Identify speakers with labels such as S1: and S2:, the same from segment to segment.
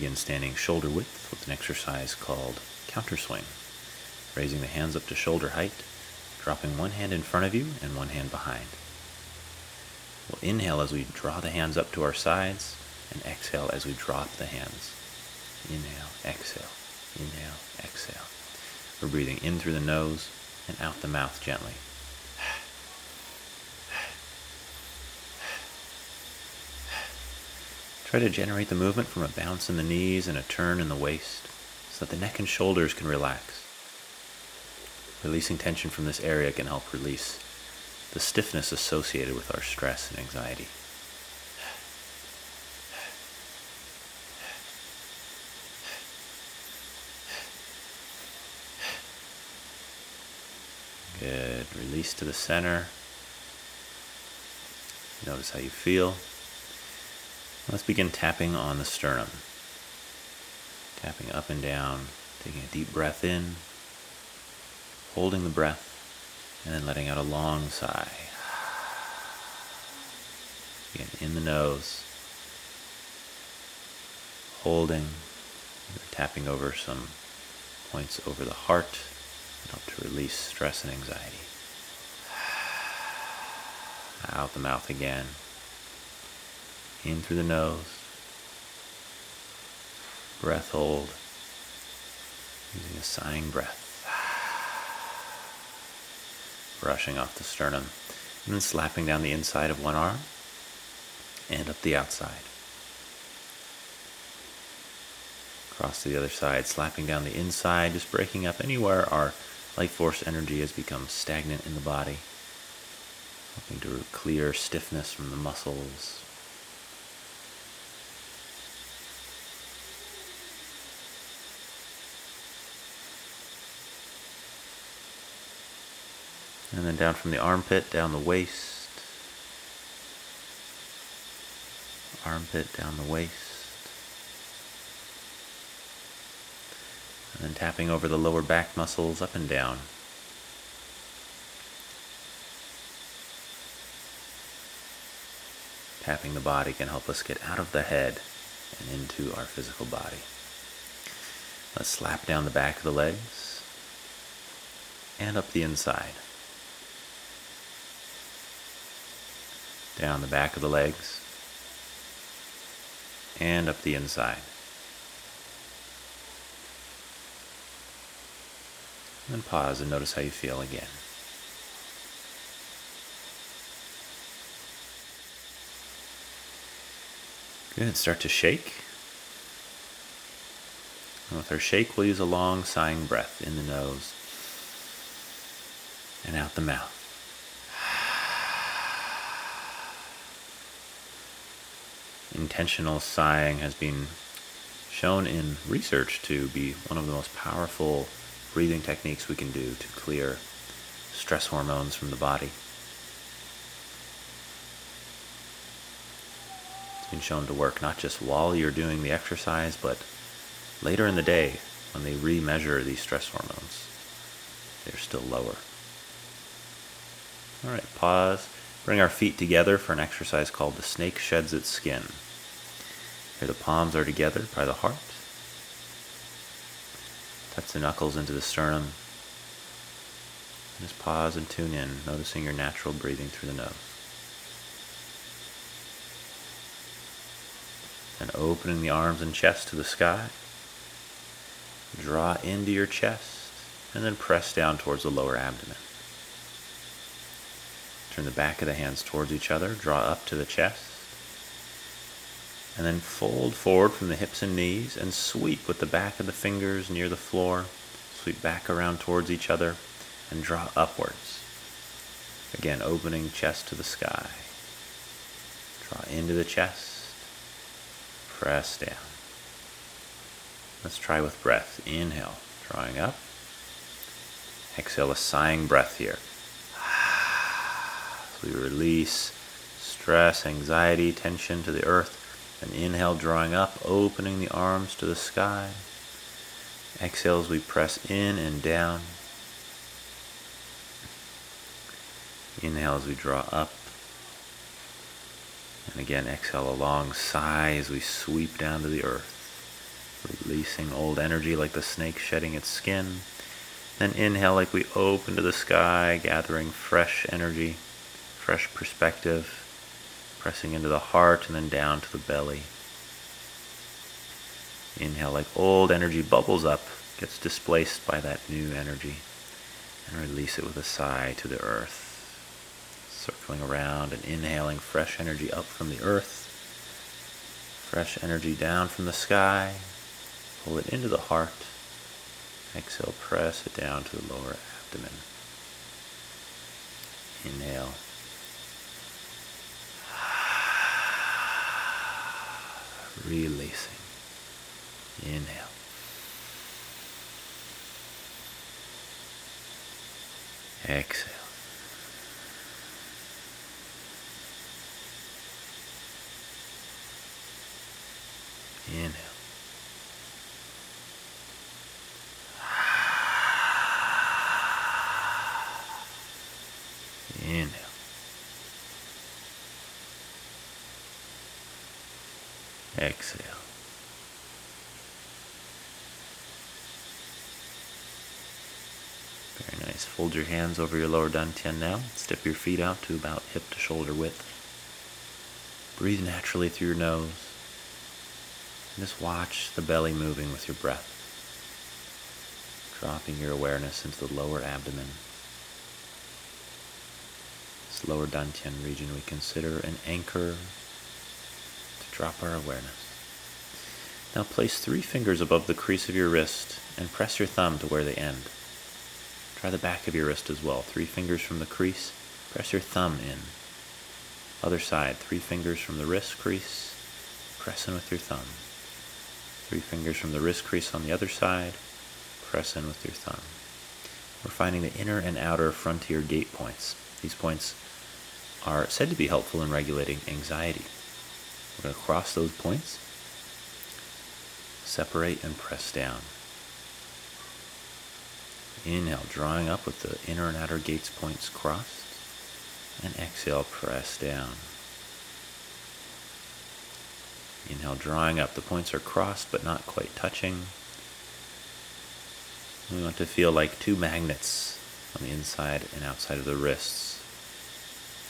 S1: begin standing shoulder width with an exercise called counterswing, raising the hands up to shoulder height, dropping one hand in front of you and one hand behind. We'll inhale as we draw the hands up to our sides, and exhale as we drop the hands. Inhale, exhale, inhale, exhale. We're breathing in through the nose and out the mouth gently. Try to generate the movement from a bounce in the knees and a turn in the waist so that the neck and shoulders can relax. Releasing tension from this area can help release the stiffness associated with our stress and anxiety. Good. Release to the center. Notice how you feel. Let's begin tapping on the sternum. Tapping up and down, taking a deep breath in, holding the breath, and then letting out a long sigh. Again, in the nose, holding, tapping over some points over the heart, that help to release stress and anxiety. Out the mouth again. In through the nose. Breath hold. Using a sighing breath. Brushing off the sternum. And then slapping down the inside of one arm and up the outside. Across to the other side, slapping down the inside, just breaking up anywhere our life force energy has become stagnant in the body. Helping to clear stiffness from the muscles. And then down from the armpit, down the waist. Armpit, down the waist. And then tapping over the lower back muscles up and down. Tapping the body can help us get out of the head and into our physical body. Let's slap down the back of the legs and up the inside. Down the back of the legs and up the inside. And pause and notice how you feel again. Good. Start to shake. And with our shake, we'll use a long sighing breath in the nose and out the mouth. Intentional sighing has been shown in research to be one of the most powerful breathing techniques we can do to clear stress hormones from the body. It's been shown to work not just while you're doing the exercise, but later in the day when they re-measure these stress hormones. They're still lower. All right, pause. Bring our feet together for an exercise called the snake sheds its skin. Here the palms are together by the heart. Tuck the knuckles into the sternum. Just pause and tune in, noticing your natural breathing through the nose. And opening the arms and chest to the sky. Draw into your chest and then press down towards the lower abdomen. Turn the back of the hands towards each other, draw up to the chest, and then fold forward from the hips and knees and sweep with the back of the fingers near the floor. Sweep back around towards each other and draw upwards. Again, opening chest to the sky. Draw into the chest, press down. Let's try with breath. Inhale, drawing up. Exhale, a sighing breath here. We release stress, anxiety, tension to the earth. And inhale, drawing up, opening the arms to the sky. Exhale as we press in and down. Inhale as we draw up. And again, exhale a long sigh as we sweep down to the earth. releasing old energy like the snake shedding its skin. Then inhale like we open to the sky, gathering fresh energy, fresh perspective, pressing into the heart and then down to the belly. Inhale like old energy bubbles up, gets displaced by that new energy, and release it with a sigh to the earth. Circling around and inhaling fresh energy up from the earth, fresh energy down from the sky, pull it into the heart, exhale, press it down to the lower abdomen. Inhale. Releasing. Inhale. Exhale. Inhale. Inhale. Exhale. Very nice. Fold your hands over your lower dantian now. Step your feet out to about hip to shoulder width. Breathe naturally through your nose. And just watch the belly moving with your breath. Dropping your awareness into the lower abdomen. This lower dantian region we consider an anchor to drop our awareness. Now place 3 fingers above the crease of your wrist and press your thumb to where they end. Try the back of your wrist as well. 3 fingers from the crease, press your thumb in. Other side, 3 fingers from the wrist crease, press in with your thumb. 3 fingers from the wrist crease on the other side, press in with your thumb. We're finding the inner and outer frontier gate points. These points are said to be helpful in regulating anxiety. We're going to cross those points, separate and press down. Inhale, drawing up with the inner and outer gates points crossed, and exhale, press down. Inhale, drawing up. The points are crossed but not quite touching. We want to feel like 2 magnets on the inside and outside of the wrists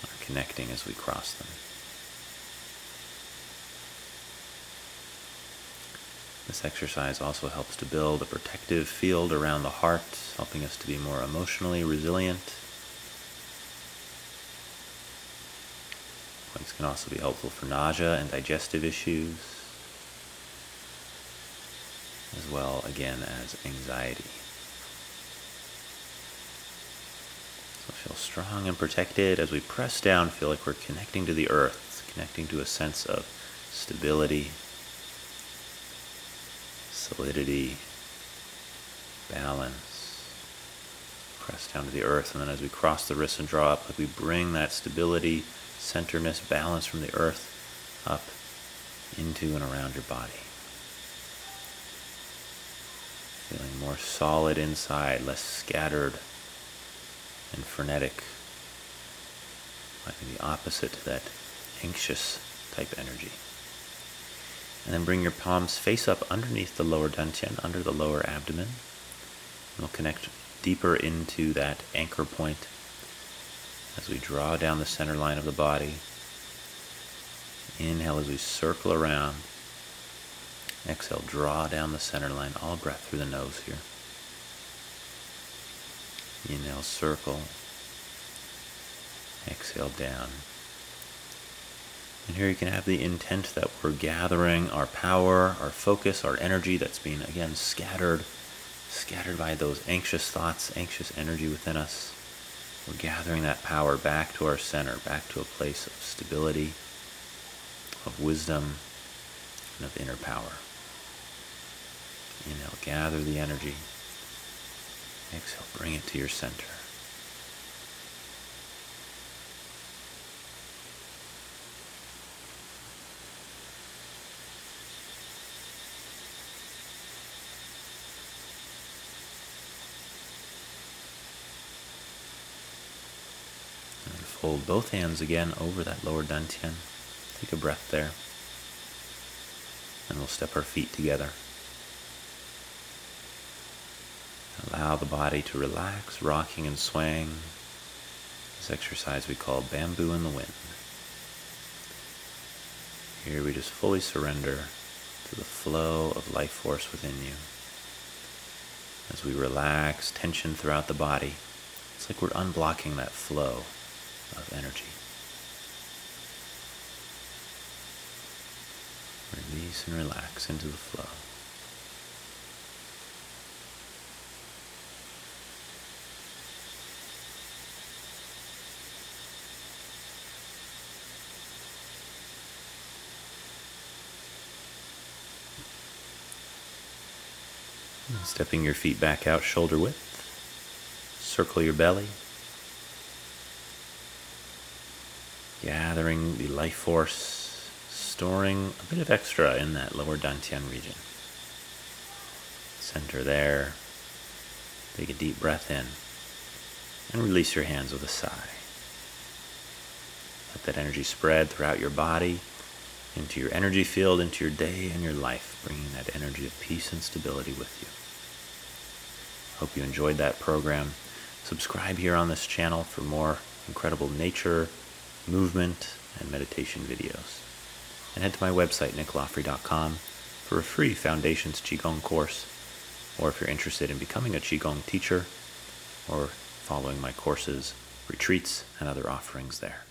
S1: are connecting as we cross them. This exercise also helps to build a protective field around the heart, helping us to be more emotionally resilient. Points can also be helpful for nausea and digestive issues, as well, again, as anxiety. So feel strong and protected as we press down, feel like we're connecting to the earth, connecting to a sense of stability, solidity, balance. Press down to the earth, and then as we cross the wrists and draw up, like we bring that stability, centeredness, balance from the earth up into and around your body. Feeling more solid inside, less scattered and frenetic, like the opposite to that anxious type energy. And then bring your palms face up underneath the lower dantian, under the lower abdomen. And we'll connect deeper into that anchor point as we draw down the center line of the body. Inhale as we circle around. Exhale, draw down the center line, all breath through the nose here. Inhale, circle. Exhale, down. And here you can have the intent that we're gathering our power, our focus, our energy that's being, again, scattered by those anxious thoughts, anxious energy within us. We're gathering that power back to our center, back to a place of stability, of wisdom, and of inner power. Inhale, gather the energy. Exhale, bring it to your center. Fold both hands again over that lower dantian. Take a breath there. And we'll step our feet together. Allow the body to relax, rocking and swaying. This exercise we call bamboo in the wind. Here we just fully surrender to the flow of life force within you. As we relax tension throughout the body, it's like we're unblocking that flow of energy. Release and relax into the flow. Stepping your feet back out shoulder width. Circle your belly. Gathering the life force, storing a bit of extra in that lower dantian region. Center there. Take a deep breath in. And release your hands with a sigh. Let that energy spread throughout your body, into your energy field, into your day and your life, bringing that energy of peace and stability with you. Hope you enjoyed that program. Subscribe here on this channel for more incredible nature, movement, and meditation videos. And head to my website, nicklaufrey.com, for a free Foundations Qigong course, or if you're interested in becoming a Qigong teacher, or following my courses, retreats, and other offerings there.